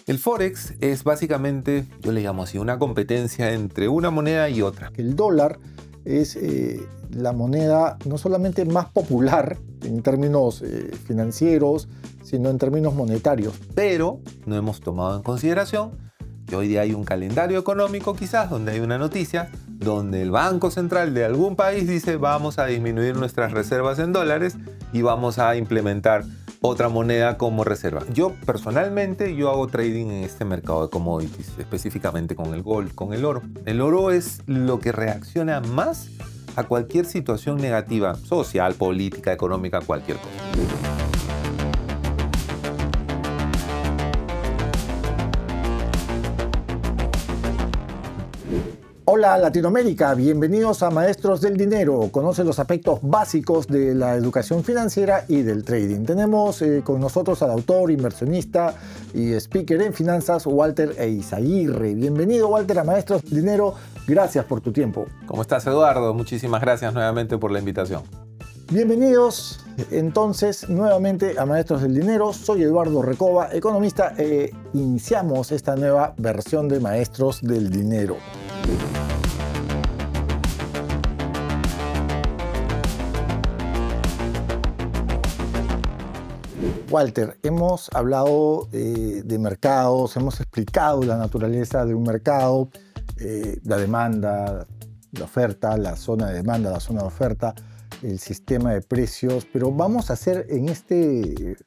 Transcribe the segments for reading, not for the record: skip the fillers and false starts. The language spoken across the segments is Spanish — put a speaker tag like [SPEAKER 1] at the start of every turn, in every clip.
[SPEAKER 1] El Forex es básicamente, yo le llamo así, una competencia entre una moneda y otra.
[SPEAKER 2] El dólar es la moneda no solamente más popular en términos financieros, sino en términos monetarios.
[SPEAKER 1] Pero no hemos tomado en consideración que hoy día hay un calendario económico quizás donde hay una noticia donde el Banco Central de algún país dice vamos a disminuir nuestras reservas en dólares y vamos a implementar otra moneda como reserva. Yo personalmente hago trading en este mercado de commodities, específicamente con el gold, con el oro. El oro es lo que reacciona más a cualquier situación negativa, social, política, económica, cualquier cosa.
[SPEAKER 2] Hola Latinoamérica, bienvenidos a Maestros del Dinero. Conoce los aspectos básicos de la educación financiera y del trading. Tenemos con nosotros al autor, inversionista y speaker en finanzas, Walter Eizaguirre. Bienvenido, Walter, a Maestros del Dinero. Gracias por tu tiempo.
[SPEAKER 1] ¿Cómo estás, Eduardo? Muchísimas gracias nuevamente por la invitación.
[SPEAKER 2] Bienvenidos entonces nuevamente a Maestros del Dinero. Soy Eduardo Recoba, economista, e iniciamos esta nueva versión de Maestros del Dinero. Walter, hemos hablado de mercados, hemos explicado la naturaleza de un mercado, la demanda, la oferta, la zona de demanda, la zona de oferta, el sistema de precios, pero vamos a hacer en este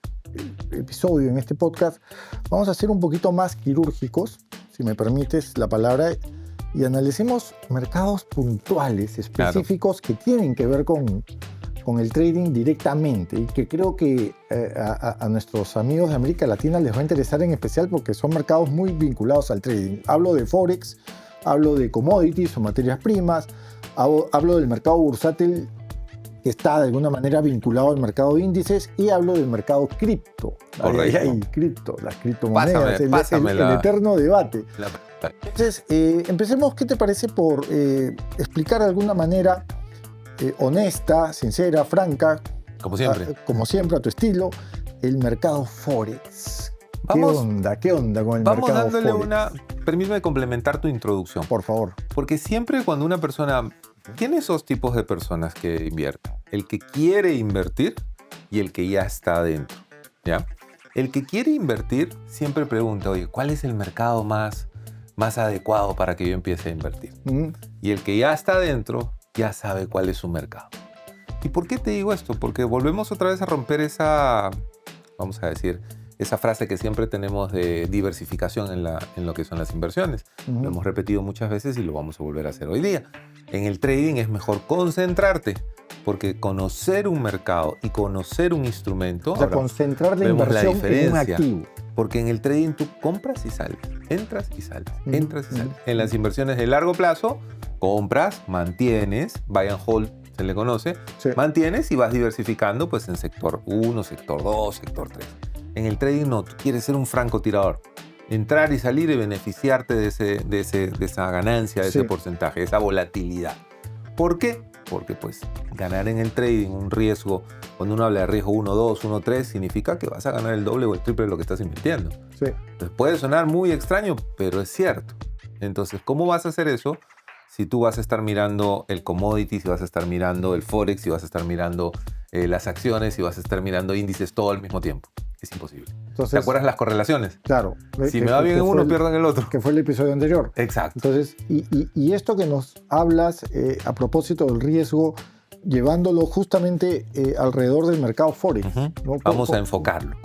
[SPEAKER 2] episodio, en este podcast, vamos a ser un poquito más quirúrgicos, si me permites la palabra, y analicemos mercados puntuales, específicos, claro, que tienen que ver con el trading directamente y que creo que a nuestros amigos de América Latina les va a interesar en especial porque son mercados muy vinculados al trading. Hablo de Forex, hablo de commodities o materias primas, hablo del mercado bursátil que está de alguna manera vinculado al mercado de índices y hablo del mercado cripto. Cripto, las criptomonedas, el eterno debate. Entonces, empecemos, ¿qué te parece por explicar de alguna manera honesta, sincera, franca,
[SPEAKER 1] como siempre,
[SPEAKER 2] a tu estilo, el mercado Forex? ¿Qué onda con el mercado Forex?
[SPEAKER 1] Permíteme complementar tu introducción.
[SPEAKER 2] Por favor.
[SPEAKER 1] Porque siempre cuando una persona... Tiene esos tipos de personas que invierten. El que quiere invertir y el que ya está adentro, ¿ya? El que quiere invertir siempre pregunta, oye, ¿cuál es el mercado más adecuado para que yo empiece a invertir? Y el que ya está adentro ya sabe cuál es su mercado. ¿Y por qué te digo esto? Porque volvemos otra vez a romper esa frase que siempre tenemos de diversificación en lo que son las inversiones. Lo hemos repetido muchas veces y lo vamos a volver a hacer hoy día. En el trading es mejor concentrarte, porque conocer un mercado y conocer un instrumento...
[SPEAKER 2] O sea, concentrar la inversión en un activo.
[SPEAKER 1] Porque en el trading tú compras y sales, entras y sales, entras y sales. En las inversiones de largo plazo, compras, mantienes, buy and hold se le conoce, sí, mantienes y vas diversificando pues en sector 1, sector 2, sector 3. En el trading no, tú quieres ser un francotirador. Entrar y salir y beneficiarte de esa ganancia, de ese porcentaje, de esa volatilidad. ¿Por qué? Porque pues ganar en el trading un riesgo, cuando uno habla de riesgo 1, 2, 1, 3, significa que vas a ganar el doble o el triple de lo que estás invirtiendo.
[SPEAKER 2] Sí.
[SPEAKER 1] Entonces puede sonar muy extraño, pero es cierto. Entonces, ¿cómo vas a hacer eso si tú vas a estar mirando el commodity, si vas a estar mirando el Forex, si vas a estar mirando las acciones, si vas a estar mirando índices todo al mismo tiempo? Es imposible. Entonces, ¿te acuerdas las correlaciones?
[SPEAKER 2] Claro.
[SPEAKER 1] Si me va bien en uno, pierdo en el otro.
[SPEAKER 2] Que fue el episodio anterior.
[SPEAKER 1] Exacto.
[SPEAKER 2] Entonces, y esto que nos hablas a propósito del riesgo, llevándolo justamente alrededor del mercado Forex. ¿No?
[SPEAKER 1] Vamos a enfocarlo.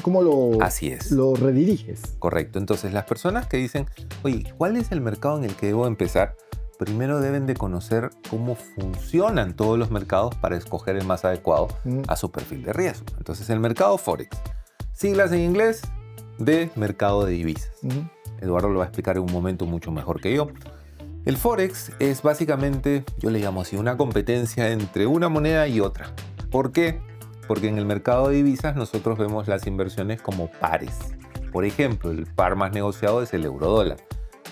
[SPEAKER 2] ¿Cómo lo,
[SPEAKER 1] Así es,
[SPEAKER 2] lo rediriges?
[SPEAKER 1] Correcto. Entonces, las personas que dicen, oye, ¿cuál es el mercado en el que debo empezar? Primero deben de conocer cómo funcionan todos los mercados para escoger el más adecuado a su perfil de riesgo. Entonces, el mercado Forex, siglas en inglés de mercado de divisas. Eduardo lo va a explicar en un momento mucho mejor que yo. El Forex es básicamente, yo le llamo así, una competencia entre una moneda y otra. ¿Por qué? Porque en el mercado de divisas nosotros vemos las inversiones como pares. Por ejemplo, el par más negociado es el euro-dólar.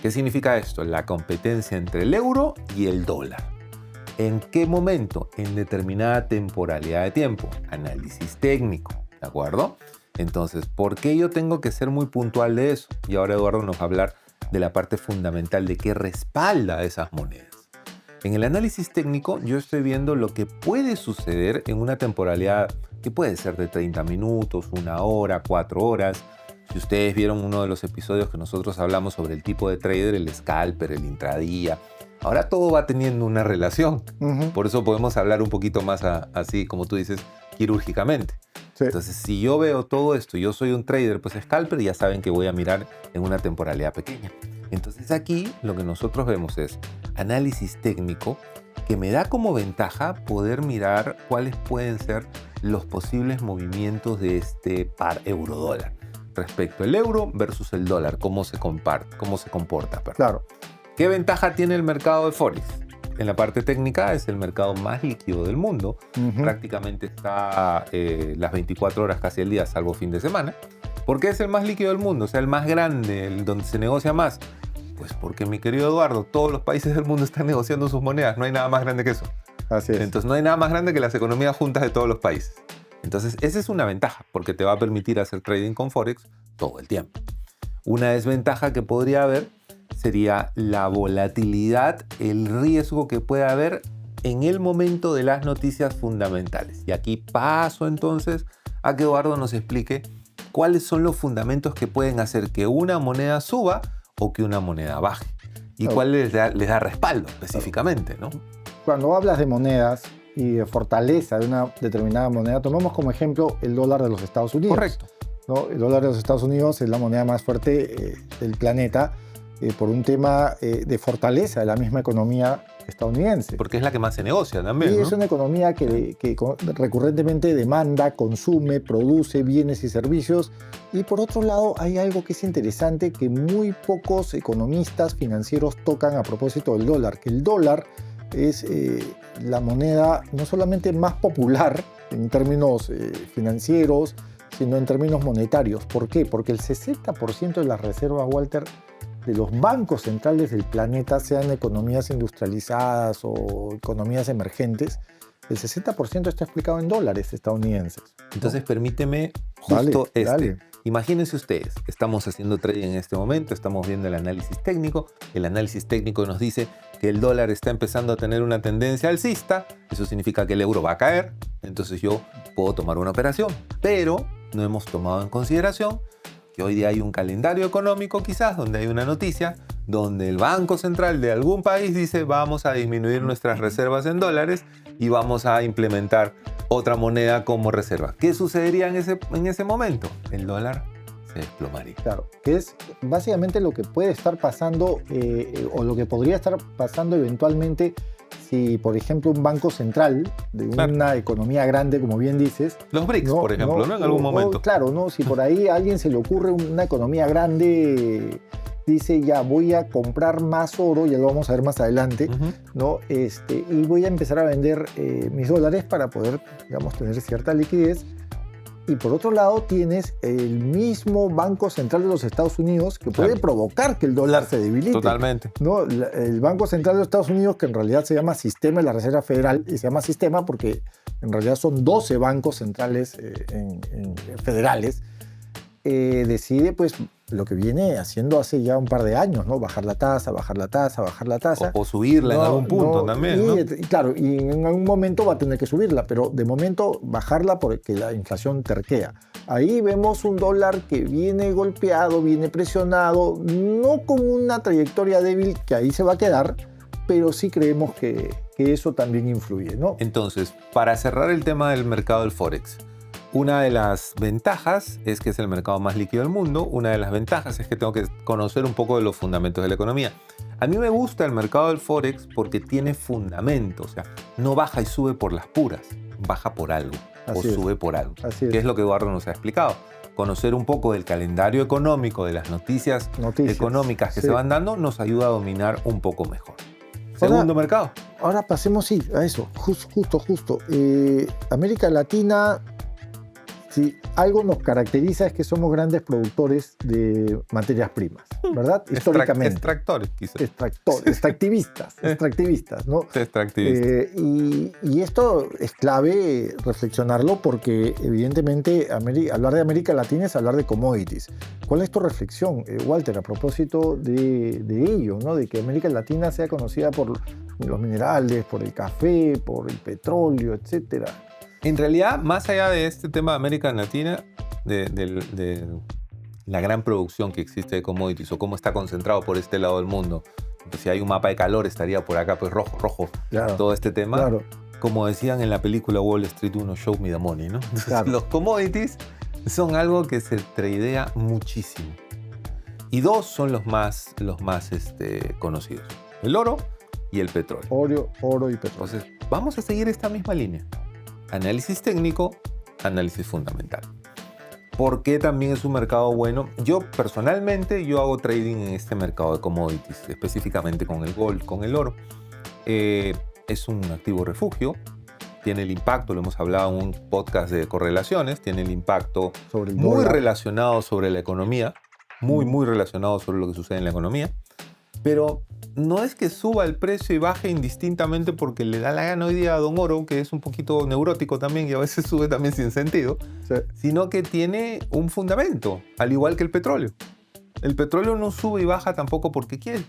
[SPEAKER 1] ¿Qué significa esto? La competencia entre el euro y el dólar. ¿En qué momento? En determinada temporalidad de tiempo. Análisis técnico, ¿de acuerdo? Entonces, ¿por qué yo tengo que ser muy puntual de eso? Y ahora Eduardo nos va a hablar de la parte fundamental de qué respalda esas monedas. En el análisis técnico yo estoy viendo lo que puede suceder en una temporalidad que puede ser de 30 minutos, 1 hora, 4 horas. Si ustedes vieron uno de los episodios que nosotros hablamos sobre el tipo de trader, el scalper, el intradía, ahora todo va teniendo una relación. Por eso podemos hablar un poquito más así, como tú dices, quirúrgicamente. Sí. Entonces, si yo veo todo esto y yo soy un trader, pues scalper, ya saben que voy a mirar en una temporalidad pequeña. Entonces aquí lo que nosotros vemos es análisis técnico que me da como ventaja poder mirar cuáles pueden ser los posibles movimientos de este par euro-dólar respecto al euro versus el dólar, cómo se comporta.
[SPEAKER 2] Claro.
[SPEAKER 1] ¿Qué ventaja tiene el mercado de Forex? En la parte técnica es el mercado más líquido del mundo. Prácticamente está las 24 horas casi el día, salvo fin de semana. ¿Por qué es el más líquido del mundo? O sea, el más grande, el donde se negocia más. Pues porque, mi querido Eduardo, todos los países del mundo están negociando sus monedas. No hay nada más grande que eso.
[SPEAKER 2] Así es.
[SPEAKER 1] Entonces, no hay nada más grande que las economías juntas de todos los países. Entonces, esa es una ventaja, porque te va a permitir hacer trading con Forex todo el tiempo. Una desventaja que podría haber sería la volatilidad, el riesgo que puede haber en el momento de las noticias fundamentales. Y aquí paso entonces a que Eduardo nos explique cuáles son los fundamentos que pueden hacer que una moneda suba o que una moneda baje. Y cuál les da respaldo específicamente, ¿no?
[SPEAKER 2] Cuando hablas de monedas y de fortaleza de una determinada moneda, tomemos como ejemplo el dólar de los Estados Unidos.
[SPEAKER 1] Correcto.
[SPEAKER 2] ¿No? El dólar de los Estados Unidos es la moneda más fuerte del planeta por un tema de fortaleza de la misma economía estadounidense.
[SPEAKER 1] Porque es la que más se negocia también,
[SPEAKER 2] Y
[SPEAKER 1] ¿no?
[SPEAKER 2] es una economía que recurrentemente demanda, consume, produce bienes y servicios. Y por otro lado, hay algo que es interesante que muy pocos economistas financieros tocan a propósito del dólar, que el dólar es la moneda no solamente más popular en términos financieros, sino en términos monetarios. ¿Por qué? Porque el 60% de las reservas, Walter, de los bancos centrales del planeta, sean economías industrializadas o economías emergentes, el 60% está explicado en dólares estadounidenses.
[SPEAKER 1] Entonces, permíteme justo dale. Imagínense ustedes, estamos haciendo trading en este momento, estamos viendo el análisis técnico. El análisis técnico nos dice que el dólar está empezando a tener una tendencia alcista. Eso significa que el euro va a caer. Entonces yo puedo tomar una operación. Pero no hemos tomado en consideración que hoy día hay un calendario económico quizás donde hay una noticia donde el Banco Central de algún país dice vamos a disminuir nuestras reservas en dólares y vamos a implementar otra moneda como reserva. ¿Qué sucedería en ese momento? El dólar se desplomaría.
[SPEAKER 2] Claro, que es básicamente lo que puede estar pasando o lo que podría estar pasando eventualmente si, por ejemplo, un banco central de una economía grande, como bien dices...
[SPEAKER 1] Los BRICS, por ejemplo, ¿no? En algún momento.
[SPEAKER 2] Claro, ¿no? Si por ahí a alguien se le ocurre una economía grande... dice ya voy a comprar más oro, ya lo vamos a ver más adelante, ¿no? Y voy a empezar a vender mis dólares para poder, digamos, tener cierta liquidez. Y por otro lado tienes el mismo Banco Central de los Estados Unidos que puede provocar que el dólar se debilite.
[SPEAKER 1] Totalmente.
[SPEAKER 2] ¿No? El Banco Central de los Estados Unidos, que en realidad se llama Sistema de la Reserva Federal, y se llama Sistema porque en realidad son 12 bancos centrales federales, decide pues lo que viene haciendo hace ya un par de años, ¿no? Bajar la tasa, bajar la tasa, bajar la tasa.
[SPEAKER 1] O subirla en algún punto también, ¿no?
[SPEAKER 2] Claro, y en algún momento va a tener que subirla, pero de momento bajarla porque la inflación terquea. Ahí vemos un dólar que viene golpeado, viene presionado, no con una trayectoria débil que ahí se va a quedar, pero sí creemos que eso también influye, ¿no?
[SPEAKER 1] Entonces, para cerrar el tema del mercado del Forex, una de las ventajas es que es el mercado más líquido del mundo. Una de las ventajas es que tengo que conocer un poco de los fundamentos de la economía. A mí me gusta el mercado del Forex porque tiene fundamento. O sea, no baja y sube por las puras. Baja por algo sube por algo. Que es lo que Eduardo nos ha explicado. Conocer un poco del calendario económico, de las noticias económicas que se van dando, nos ayuda a dominar un poco mejor. Segundo mercado.
[SPEAKER 2] Ahora pasemos a eso. Justo. América Latina... si algo nos caracteriza es que somos grandes productores de materias primas, ¿verdad? Históricamente.
[SPEAKER 1] Extractores, quizás.
[SPEAKER 2] Extractivistas, ¿no?
[SPEAKER 1] Extractivistas.
[SPEAKER 2] Y esto es clave reflexionarlo porque evidentemente hablar de América Latina es hablar de commodities. ¿Cuál es tu reflexión, Walter, a propósito de ello, ¿no? De que América Latina sea conocida por los minerales, por el café, por el petróleo, etcétera?
[SPEAKER 1] En realidad, más allá de este tema de América Latina, de la gran producción que existe de commodities o cómo está concentrado por este lado del mundo, pues si hay un mapa de calor estaría por acá, pues rojo, claro, todo este tema.
[SPEAKER 2] Claro.
[SPEAKER 1] Como decían en la película Wall Street 1, show me the money, ¿no? Entonces,
[SPEAKER 2] claro.
[SPEAKER 1] Los commodities son algo que se tradea muchísimo. Y dos son los más conocidos. El oro y el petróleo.
[SPEAKER 2] Oro y petróleo.
[SPEAKER 1] Entonces, vamos a seguir esta misma línea. Análisis técnico, análisis fundamental. ¿Por qué también es un mercado bueno? Yo personalmente hago trading en este mercado de commodities, específicamente con el gold, con el oro. Es un activo refugio, tiene el impacto, lo hemos hablado en un podcast de correlaciones, tiene el impacto
[SPEAKER 2] sobre el
[SPEAKER 1] muy
[SPEAKER 2] dólar,
[SPEAKER 1] relacionado sobre la economía, muy relacionado sobre lo que sucede en la economía, pero no es que suba el precio y baje indistintamente porque le da la gana hoy día a Don Oro, que es un poquito neurótico también y a veces sube también sin sentido,
[SPEAKER 2] sí,
[SPEAKER 1] sino que tiene un fundamento, al igual que el petróleo. El petróleo no sube y baja tampoco porque quiere.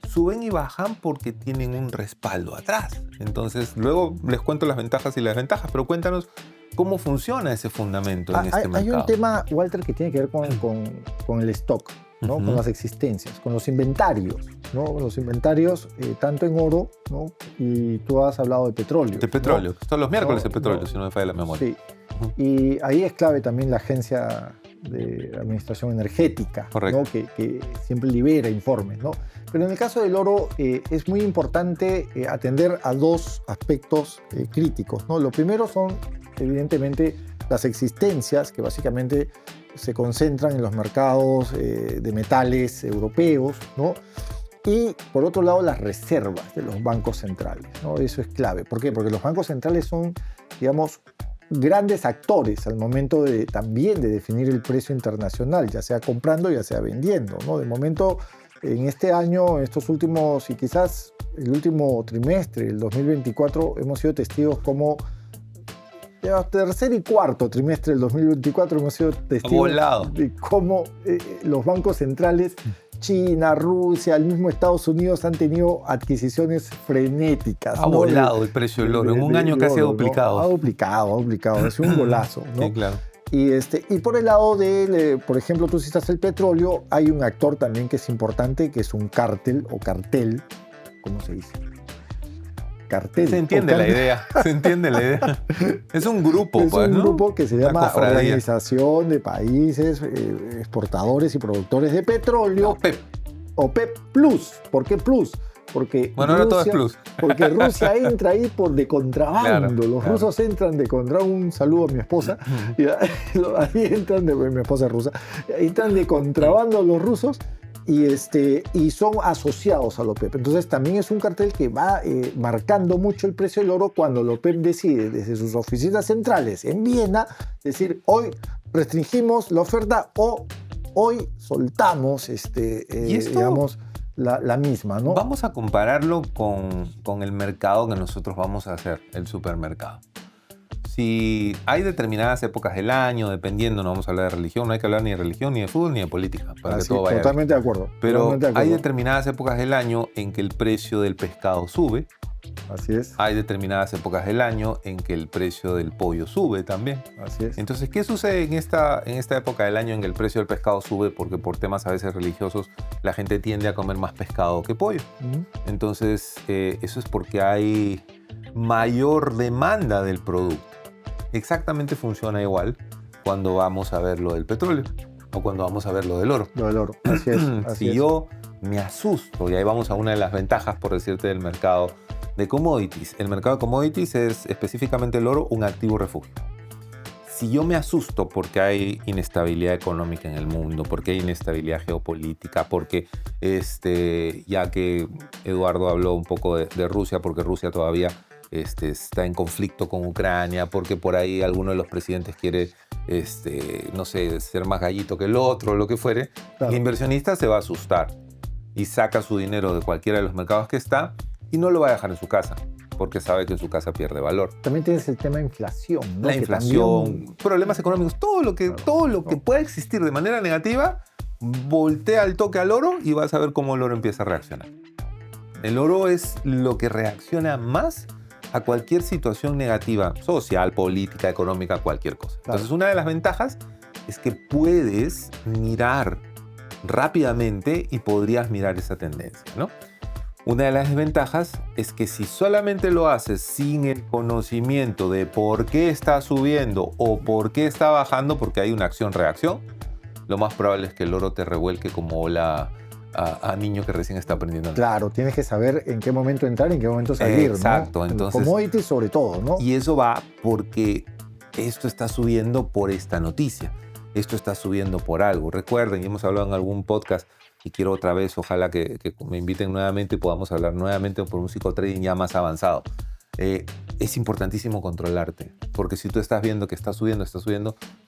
[SPEAKER 1] Suben y bajan porque tienen un respaldo atrás. Entonces, luego les cuento las ventajas y las desventajas, pero cuéntanos cómo funciona ese fundamento en este mercado.
[SPEAKER 2] Hay un tema, Walter, que tiene que ver con el stock, ¿no? Con las existencias, con los inventarios, ¿no? Los inventarios, tanto en oro, ¿no? Y tú has hablado de petróleo.
[SPEAKER 1] De petróleo.
[SPEAKER 2] ¿no?
[SPEAKER 1] Todos los miércoles de petróleo, si no me falla la memoria.
[SPEAKER 2] Sí. Y ahí es clave también la Agencia de Administración Energética, ¿no? que siempre libera informes, ¿no? Pero en el caso del oro es muy importante atender a dos aspectos críticos, ¿no? Lo primero son, evidentemente, las existencias, que básicamente se concentran en los mercados de metales europeos, ¿no? Y, por otro lado, las reservas de los bancos centrales, ¿no? Eso es clave. ¿Por qué? Porque los bancos centrales son, digamos, grandes actores al momento también de definir el precio internacional, ya sea comprando, ya sea vendiendo, ¿no? De momento, en este año, estos últimos, y quizás el último trimestre, el 2024, hemos sido testigos como tercer y cuarto trimestre del 2024 hemos sido testigos de cómo los bancos centrales, China, Rusia, el mismo Estados Unidos han tenido adquisiciones frenéticas.
[SPEAKER 1] Ha volado el precio del oro en un año casi duplicado.
[SPEAKER 2] ¿no? Ha duplicado, es un golazo, ¿no?
[SPEAKER 1] Sí, claro.
[SPEAKER 2] Y por el lado por ejemplo, tú citas el petróleo, hay un actor también que es importante, que es un cártel o cartel, ¿cómo se dice? Cartel.
[SPEAKER 1] Se entiende la idea, Es un grupo,
[SPEAKER 2] es un grupo que se llama
[SPEAKER 1] cofradía.
[SPEAKER 2] Organización de Países Exportadores y Productores de Petróleo.
[SPEAKER 1] OPEP.
[SPEAKER 2] OPEP Plus. ¿Por qué Plus? Porque
[SPEAKER 1] bueno, ahora todo es plus.
[SPEAKER 2] Porque Rusia entra ahí de contrabando.
[SPEAKER 1] Claro,
[SPEAKER 2] los rusos entran de contrabando. Un saludo a mi esposa. Y ahí entran mi esposa es rusa. Entran de contrabando los rusos. Y son asociados al OPEP. Entonces también es un cartel que va marcando mucho el precio del oro cuando el OPEP decide desde sus oficinas centrales en Viena decir hoy restringimos la oferta o hoy soltamos digamos, la misma, ¿no?
[SPEAKER 1] Vamos a compararlo con el mercado que nosotros vamos a hacer, el supermercado. Si hay determinadas épocas del año, dependiendo, no vamos a hablar de religión, no hay que hablar ni de religión, ni de fútbol, ni de política, para que todo vaya
[SPEAKER 2] totalmente de acuerdo.
[SPEAKER 1] Pero hay determinadas épocas del año en que el precio del pescado sube.
[SPEAKER 2] Así es.
[SPEAKER 1] Hay determinadas épocas del año en que el precio del pollo sube también.
[SPEAKER 2] Así es.
[SPEAKER 1] Entonces, ¿qué sucede en esta época del año en que el precio del pescado sube? Porque por temas a veces religiosos la gente tiende a comer más pescado que pollo. Entonces, eso es porque hay mayor demanda del producto. Exactamente funciona igual cuando vamos a ver lo del petróleo o cuando vamos a ver lo del oro.
[SPEAKER 2] Lo del oro, así es.
[SPEAKER 1] Si yo me asusto, y ahí vamos a una de las ventajas, por decirte, del mercado de commodities. El mercado de commodities es específicamente el oro, un activo refugio. Si yo me asusto porque hay inestabilidad económica en el mundo, porque hay inestabilidad geopolítica, porque ya que Eduardo habló un poco de Rusia, porque Rusia todavía está en conflicto con Ucrania, porque por ahí alguno de los presidentes quiere no sé, ser más gallito que el otro, lo que fuere,
[SPEAKER 2] Claro.
[SPEAKER 1] el inversionista se va a asustar y saca su dinero de cualquiera de los mercados que está y no lo va a dejar en su casa, porque sabe que en su casa pierde valor.
[SPEAKER 2] También tienes el tema de inflación, ¿no?
[SPEAKER 1] La
[SPEAKER 2] Que
[SPEAKER 1] inflación,
[SPEAKER 2] también-
[SPEAKER 1] problemas económicos, todo lo que pueda existir de manera negativa, voltea al toque al oro y vas a ver cómo el oro empieza a reaccionar. El oro es lo que reacciona más a cualquier situación negativa, social, política, económica, cualquier cosa.
[SPEAKER 2] Claro.
[SPEAKER 1] Entonces, una de las ventajas es que puedes mirar rápidamente y podrías mirar esa tendencia, ¿no? Una de las desventajas es que si solamente lo haces sin el conocimiento de por qué está subiendo o por qué está bajando, porque hay una acción-reacción, lo más probable es que el oro te revuelque como ola a niño que recién está aprendiendo.
[SPEAKER 2] Claro, tienes que saber en qué momento entrar y en qué momento salir,
[SPEAKER 1] Exacto,
[SPEAKER 2] ¿no?
[SPEAKER 1] entonces-
[SPEAKER 2] Commodities sobre todo, ¿no?
[SPEAKER 1] Y eso va porque esto está subiendo por esta noticia. Esto está subiendo por algo. Recuerden, y hemos hablado en algún podcast, y quiero otra vez, ojalá que me inviten nuevamente y podamos hablar nuevamente por un psicotrading ya más avanzado. Es importantísimo controlarte, porque si tú estás viendo que está subiendo,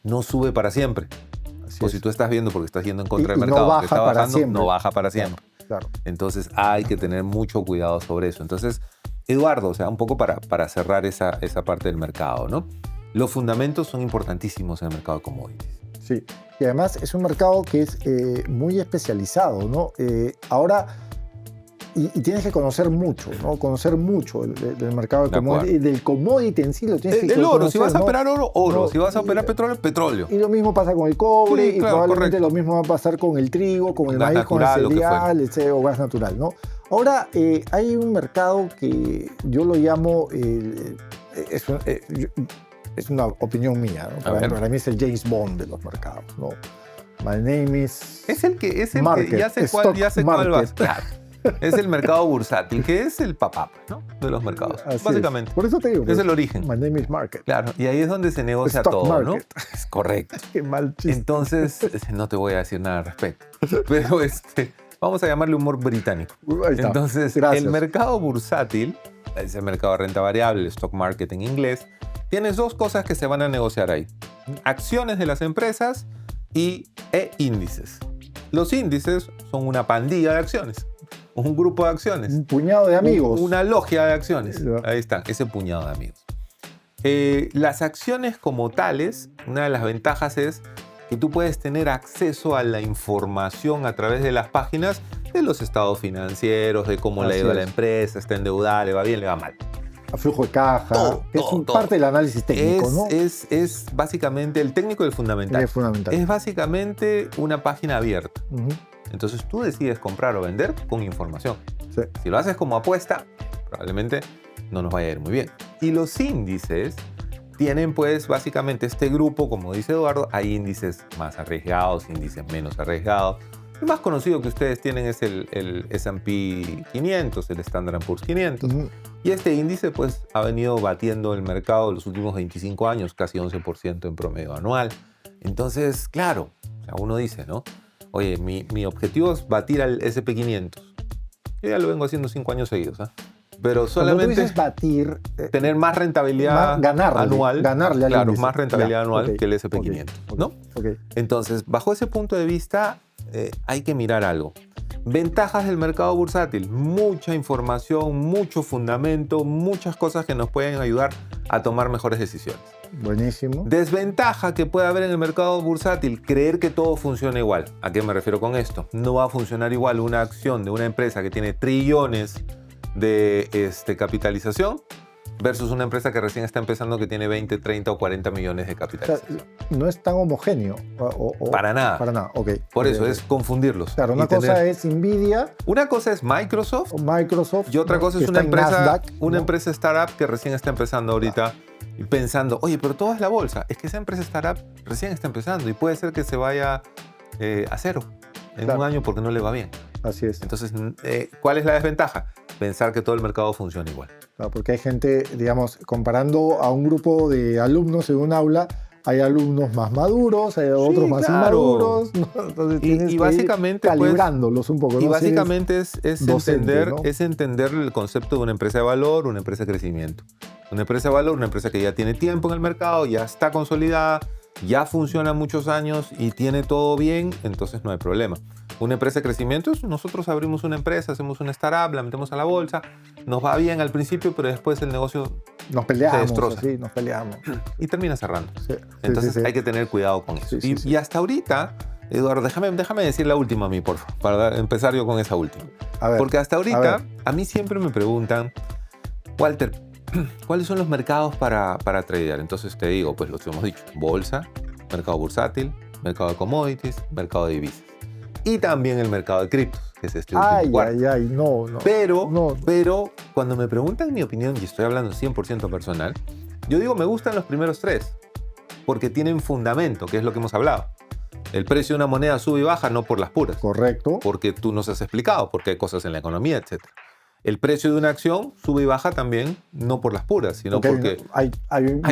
[SPEAKER 1] no sube para siempre.
[SPEAKER 2] Así
[SPEAKER 1] O
[SPEAKER 2] es.
[SPEAKER 1] si tú estás viendo porque estás yendo en contra
[SPEAKER 2] Y
[SPEAKER 1] del
[SPEAKER 2] no
[SPEAKER 1] mercado,
[SPEAKER 2] baja
[SPEAKER 1] que está
[SPEAKER 2] para
[SPEAKER 1] bajando,
[SPEAKER 2] siempre.
[SPEAKER 1] no baja para siempre.
[SPEAKER 2] Claro.
[SPEAKER 1] Entonces hay que tener mucho cuidado sobre eso. Entonces, Eduardo, o sea, un poco para cerrar esa parte del mercado, ¿no? Los fundamentos son importantísimos en el mercado de commodities.
[SPEAKER 2] Sí, y además es un mercado que es muy especializado, ¿no? Ahora, y tienes que conocer mucho, ¿no? Conocer mucho del mercado de
[SPEAKER 1] De acuerdo.
[SPEAKER 2] commodity, y del commodity en sí lo tienes que
[SPEAKER 1] El oro,
[SPEAKER 2] conocer,
[SPEAKER 1] si vas a
[SPEAKER 2] ¿no?
[SPEAKER 1] operar oro, oro.
[SPEAKER 2] No,
[SPEAKER 1] Si vas a
[SPEAKER 2] y-
[SPEAKER 1] operar petróleo, petróleo.
[SPEAKER 2] Y lo mismo pasa con el cobre,
[SPEAKER 1] Sí,
[SPEAKER 2] y
[SPEAKER 1] claro,
[SPEAKER 2] probablemente
[SPEAKER 1] correcto.
[SPEAKER 2] lo mismo va a pasar con el trigo, con el
[SPEAKER 1] Gas
[SPEAKER 2] maíz, con el
[SPEAKER 1] natural, lo que
[SPEAKER 2] cereal, o gas natural, ¿no? Ahora, hay un mercado que yo lo llamo, es una opinión mía, ¿no?
[SPEAKER 1] A ver.
[SPEAKER 2] Para mí es el James Bond de los mercados, ¿no? My name is...
[SPEAKER 1] Es el que
[SPEAKER 2] Market,
[SPEAKER 1] ya sé
[SPEAKER 2] stock
[SPEAKER 1] cuál va.
[SPEAKER 2] market.
[SPEAKER 1] Claro. Es el mercado bursátil, que es el papá, ¿no? De los mercados,
[SPEAKER 2] Así es.
[SPEAKER 1] básicamente.
[SPEAKER 2] Por eso te digo.
[SPEAKER 1] Es el origen.
[SPEAKER 2] My name is Market.
[SPEAKER 1] Claro, y ahí es donde se negocia
[SPEAKER 2] Stock
[SPEAKER 1] todo,
[SPEAKER 2] market.
[SPEAKER 1] ¿no? Es correcto.
[SPEAKER 2] Qué mal chiste.
[SPEAKER 1] Entonces, no te voy a decir nada al respecto. Pero vamos a llamarle humor británico.
[SPEAKER 2] Ahí está.
[SPEAKER 1] Entonces,
[SPEAKER 2] Gracias.
[SPEAKER 1] el mercado bursátil, es el mercado de renta variable, el stock market en inglés, tienes dos cosas que se van a negociar ahí. Acciones de las empresas e índices. Los índices son una pandilla de acciones, un grupo de acciones.
[SPEAKER 2] Un puñado de amigos.
[SPEAKER 1] Una logia de acciones.
[SPEAKER 2] Ya.
[SPEAKER 1] Ahí está, ese puñado de amigos. Las acciones como tales, una de las ventajas es que tú puedes tener acceso a la información a través de las páginas de los estados financieros, de cómo le ha
[SPEAKER 2] Así
[SPEAKER 1] ido a la
[SPEAKER 2] es.
[SPEAKER 1] empresa, está endeudada, le va bien, le va mal.
[SPEAKER 2] A flujo de caja.
[SPEAKER 1] Todo,
[SPEAKER 2] que es
[SPEAKER 1] todo, todo.
[SPEAKER 2] parte del análisis técnico, ¿no?
[SPEAKER 1] Es básicamente el técnico y el fundamental.
[SPEAKER 2] Es fundamental.
[SPEAKER 1] Es básicamente una página abierta.
[SPEAKER 2] Ujú.
[SPEAKER 1] Entonces tú decides comprar o vender con información.
[SPEAKER 2] Sí.
[SPEAKER 1] Si lo haces como apuesta, probablemente no nos vaya a ir muy bien. Y los índices tienen pues básicamente este grupo, como dice Eduardo, hay índices más arriesgados, índices menos arriesgados. El más conocido que ustedes tienen es el S&P 500, el Standard & Poor's 500.
[SPEAKER 2] Ujú.
[SPEAKER 1] Y este índice pues ha venido batiendo el mercado los últimos 25 años, casi 11% en promedio anual. Entonces, claro, o sea, uno dice, ¿no? Oye, mi objetivo es batir al S&P 500. Yo ya lo vengo haciendo 5 años seguidos, ¿ah? Pero
[SPEAKER 2] Cuando tú
[SPEAKER 1] solamente
[SPEAKER 2] dices batir,
[SPEAKER 1] tener más rentabilidad anual.
[SPEAKER 2] ganarle al
[SPEAKER 1] Claro,
[SPEAKER 2] índice.
[SPEAKER 1] más rentabilidad
[SPEAKER 2] Ya,
[SPEAKER 1] anual
[SPEAKER 2] ok,
[SPEAKER 1] que el S&P
[SPEAKER 2] ok,
[SPEAKER 1] 500,
[SPEAKER 2] ok,
[SPEAKER 1] ¿no?
[SPEAKER 2] ok.
[SPEAKER 1] Entonces, bajo ese punto de vista, hay que mirar algo. Ventajas del mercado bursátil, mucha información, mucho fundamento, muchas cosas que nos pueden ayudar a tomar mejores decisiones.
[SPEAKER 2] Buenísimo.
[SPEAKER 1] Desventaja que puede haber en el mercado bursátil, creer que todo funciona igual. ¿A qué me refiero con esto? No va a funcionar igual una acción de una empresa que tiene trillones de capitalización versus una empresa que recién está empezando que tiene 20, 30 o 40 millones de
[SPEAKER 2] O sea,
[SPEAKER 1] capitalización.
[SPEAKER 2] no es tan homogéneo.
[SPEAKER 1] Para nada.
[SPEAKER 2] Para nada, ok.
[SPEAKER 1] Por
[SPEAKER 2] Ok,
[SPEAKER 1] eso
[SPEAKER 2] ok.
[SPEAKER 1] es confundirlos.
[SPEAKER 2] Claro,
[SPEAKER 1] y
[SPEAKER 2] una cosa
[SPEAKER 1] tener-
[SPEAKER 2] es Nvidia
[SPEAKER 1] Una cosa es Microsoft
[SPEAKER 2] o Microsoft.
[SPEAKER 1] y otra
[SPEAKER 2] ¿no?
[SPEAKER 1] cosa
[SPEAKER 2] que
[SPEAKER 1] es una
[SPEAKER 2] está en
[SPEAKER 1] empresa,
[SPEAKER 2] Nasdaq,
[SPEAKER 1] una
[SPEAKER 2] ¿no?
[SPEAKER 1] empresa startup que recién está empezando ahorita y pensando, oye, pero todo es la bolsa. Es que esa empresa startup recién está empezando y puede ser que se vaya a cero en
[SPEAKER 2] Claro.
[SPEAKER 1] un año porque no le va bien.
[SPEAKER 2] Así es.
[SPEAKER 1] Entonces, ¿cuál es la desventaja? Pensar que todo el mercado funciona igual.
[SPEAKER 2] Claro, porque hay gente, digamos, comparando a un grupo de alumnos en un aula, hay alumnos más maduros, hay otros más
[SPEAKER 1] claro.
[SPEAKER 2] inmaduros, ¿no? Entonces
[SPEAKER 1] Y
[SPEAKER 2] tienes que ir
[SPEAKER 1] básicamente, pues,
[SPEAKER 2] calibrándolos un poco, ¿no?
[SPEAKER 1] Y
[SPEAKER 2] Si eres
[SPEAKER 1] básicamente es
[SPEAKER 2] docente,
[SPEAKER 1] entender,
[SPEAKER 2] ¿no?
[SPEAKER 1] es entender el concepto de una empresa de valor, una empresa de crecimiento. Una empresa de valor, una empresa que ya tiene tiempo en el mercado, ya está consolidada, ya funciona muchos años y tiene todo bien, entonces no hay problema. Una empresa de crecimiento es nosotros abrimos una empresa, hacemos una startup, la metemos a la bolsa, nos va bien al principio, pero después el negocio
[SPEAKER 2] Nos peleamos,
[SPEAKER 1] se destroza.
[SPEAKER 2] así, nos peleamos.
[SPEAKER 1] Y termina cerrando.
[SPEAKER 2] Sí,
[SPEAKER 1] Entonces
[SPEAKER 2] sí.
[SPEAKER 1] hay que tener cuidado con eso.
[SPEAKER 2] Sí, sí.
[SPEAKER 1] Y hasta ahorita, Eduardo, déjame decir la última a mí, por favor, para empezar yo con esa última.
[SPEAKER 2] A ver,
[SPEAKER 1] Porque hasta ahorita
[SPEAKER 2] ver.
[SPEAKER 1] a mí siempre me preguntan, Walter, ¿cuáles son los mercados para tradear? Entonces te digo, pues los hemos dicho, bolsa, mercado bursátil, mercado de commodities, mercado de divisas. Y también el mercado de criptos, que es este último cuarto.
[SPEAKER 2] No.
[SPEAKER 1] Pero cuando me preguntan mi opinión, y estoy hablando 100% personal, yo digo me gustan los primeros tres, porque tienen fundamento, que es lo que hemos hablado. El precio de una moneda sube y baja no por las puras.
[SPEAKER 2] Correcto.
[SPEAKER 1] Porque tú nos has explicado, porque hay cosas en la economía, etc. El precio de una acción sube y baja también no por las puras, sino porque hay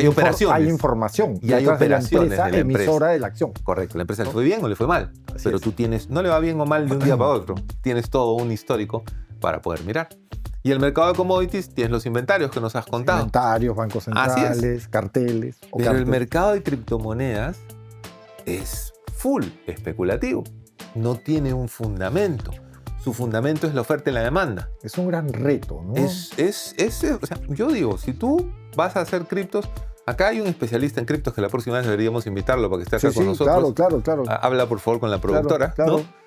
[SPEAKER 1] operaciones.
[SPEAKER 2] Hay información.
[SPEAKER 1] Y hay operaciones de la empresa.
[SPEAKER 2] Emisora de la acción.
[SPEAKER 1] Correcto, la empresa le fue bien o le fue mal.
[SPEAKER 2] Así
[SPEAKER 1] pero
[SPEAKER 2] es.
[SPEAKER 1] tú tienes, no le va bien o mal de un día para otro. Tienes todo un histórico para poder mirar. Y el mercado de commodities tienes los inventarios que nos has contado.
[SPEAKER 2] Inventarios, bancos
[SPEAKER 1] Así es.
[SPEAKER 2] centrales, carteles.
[SPEAKER 1] Pero el mercado de criptomonedas es full especulativo. No tiene un fundamento. Su fundamento es la oferta y la demanda.
[SPEAKER 2] Es un gran reto, ¿no?
[SPEAKER 1] O sea, yo digo, si tú vas a hacer criptos, acá hay un especialista en criptos que la próxima vez deberíamos invitarlo para que esté acá con nosotros.
[SPEAKER 2] Claro.
[SPEAKER 1] Habla por favor con la productora,
[SPEAKER 2] claro.
[SPEAKER 1] ¿no?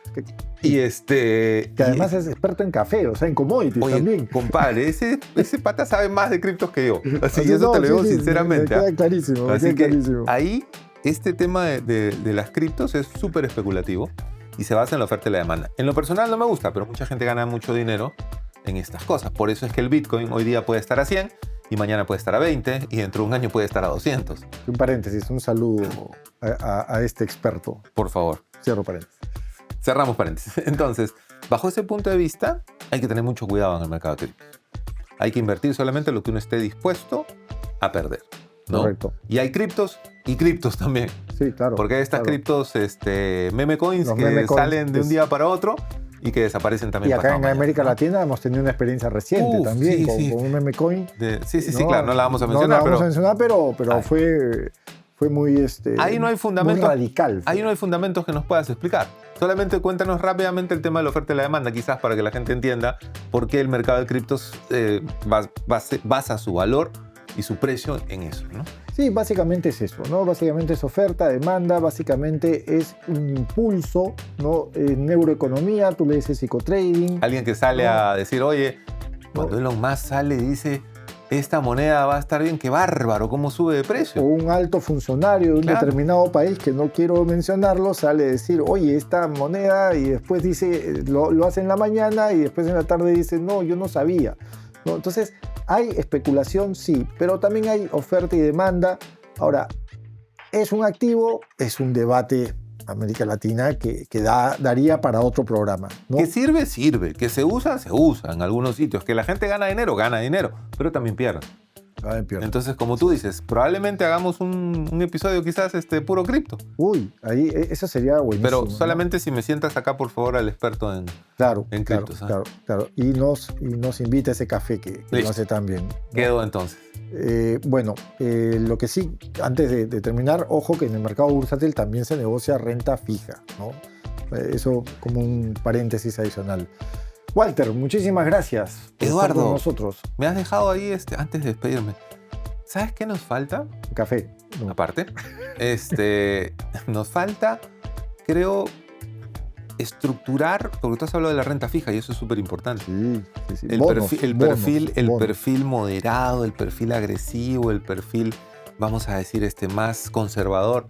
[SPEAKER 1] Que
[SPEAKER 2] además es experto en café, o sea, en commodities también.
[SPEAKER 1] Compadre, ese pata sabe más de criptos que yo. Así que eso te lo digo sinceramente.
[SPEAKER 2] Me queda clarísimo.
[SPEAKER 1] Así que ahí, este tema de las criptos es súper especulativo y se basa en la oferta y la demanda. En lo personal no me gusta, pero mucha gente gana mucho dinero en estas cosas. Por eso es que el Bitcoin hoy día puede estar a 100 y mañana puede estar a 20 y dentro de un año puede estar a 200.
[SPEAKER 2] Un paréntesis, un saludo a este experto.
[SPEAKER 1] Por favor.
[SPEAKER 2] Cierro paréntesis.
[SPEAKER 1] Cerramos paréntesis. Entonces, bajo ese punto de vista, hay que tener mucho cuidado en el mercado de criptos. Hay que invertir solamente lo que uno esté dispuesto a perder, ¿no?
[SPEAKER 2] Correcto.
[SPEAKER 1] Y hay criptos y criptos también.
[SPEAKER 2] Sí, claro.
[SPEAKER 1] Porque hay estas criptos, meme coins
[SPEAKER 2] Los
[SPEAKER 1] que
[SPEAKER 2] meme coins,
[SPEAKER 1] salen de un día para otro y que desaparecen también.
[SPEAKER 2] Y acá en
[SPEAKER 1] mañana,
[SPEAKER 2] América
[SPEAKER 1] ¿no?
[SPEAKER 2] Latina hemos tenido una experiencia reciente también con un meme coin.
[SPEAKER 1] Sí, claro, no la vamos a mencionar.
[SPEAKER 2] No la vamos a mencionar, pero fue muy,
[SPEAKER 1] ahí no hay fundamentos,
[SPEAKER 2] muy radical.
[SPEAKER 1] Ahí no hay fundamentos que nos puedas explicar. Solamente cuéntanos rápidamente el tema de la oferta y la demanda, quizás para que la gente entienda por qué el mercado de criptos basa su valor y su precio en eso, ¿no?
[SPEAKER 2] Sí, básicamente es eso, ¿no? Básicamente es oferta, demanda, básicamente es un impulso, ¿no? Neuroeconomía, tú le dices psicotrading.
[SPEAKER 1] Alguien que sale a decir, oye, cuando Elon Musk sale y dice, esta moneda va a estar bien, qué bárbaro, cómo sube de precio.
[SPEAKER 2] O un alto funcionario de un determinado país, que no quiero mencionarlo, sale a decir, oye, esta moneda, y después dice, lo hace en la mañana y después en la tarde dice, no, yo no sabía, ¿no? Entonces, hay especulación, sí, pero también hay oferta y demanda. Ahora, ¿es un activo? Es un debate América Latina que daría para otro programa, ¿no?
[SPEAKER 1] Que sirve. Que se usa en algunos sitios. Que la gente gana dinero, pero también pierde. Entonces, como tú dices, probablemente hagamos un episodio quizás puro cripto.
[SPEAKER 2] Uy, ahí eso sería buenísimo.
[SPEAKER 1] Pero solamente, ¿no? Si me sientas acá, por favor, al experto en criptos.
[SPEAKER 2] Claro. Y nos invita a ese café que lo hace tan bien, ¿no?
[SPEAKER 1] Quedó entonces.
[SPEAKER 2] Lo que sí, antes de terminar, ojo que en el mercado bursátil también se negocia renta fija, ¿no? Eso como un paréntesis adicional. Walter, muchísimas gracias por
[SPEAKER 1] Eduardo,
[SPEAKER 2] estar con nosotros.
[SPEAKER 1] Me has dejado ahí antes de despedirme. ¿Sabes qué nos falta?
[SPEAKER 2] Café.
[SPEAKER 1] No. Aparte, nos falta, creo, estructurar, porque tú has hablado de la renta fija y eso es súper importante.
[SPEAKER 2] Sí.
[SPEAKER 1] El perfil moderado, el perfil agresivo, el perfil, vamos a decir, más conservador.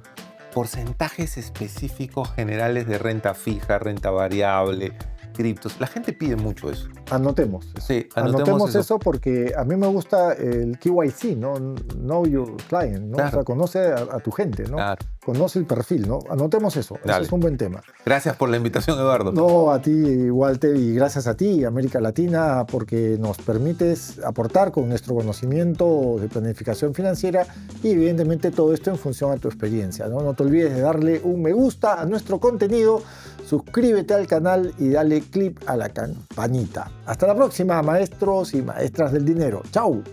[SPEAKER 1] Porcentajes específicos generales de renta fija, renta variable, criptos. La gente pide mucho eso.
[SPEAKER 2] Anotemos eso.
[SPEAKER 1] Sí,
[SPEAKER 2] anotemos eso porque a mí me gusta el KYC, ¿no? Know your client, ¿no? Claro. O sea, conoce a tu gente, ¿no? Claro. Conoce el perfil, ¿no? Anotemos eso. Dale. Eso es un buen tema.
[SPEAKER 1] Gracias por la invitación, Eduardo.
[SPEAKER 2] No, a ti, Walter, y gracias a ti, América Latina, porque nos permites aportar con nuestro conocimiento de planificación financiera y evidentemente todo esto en función a tu experiencia, ¿no? No te olvides de darle un me gusta a nuestro contenido, suscríbete al canal y dale click a la campanita. Hasta la próxima, maestros y maestras del dinero. ¡Chao!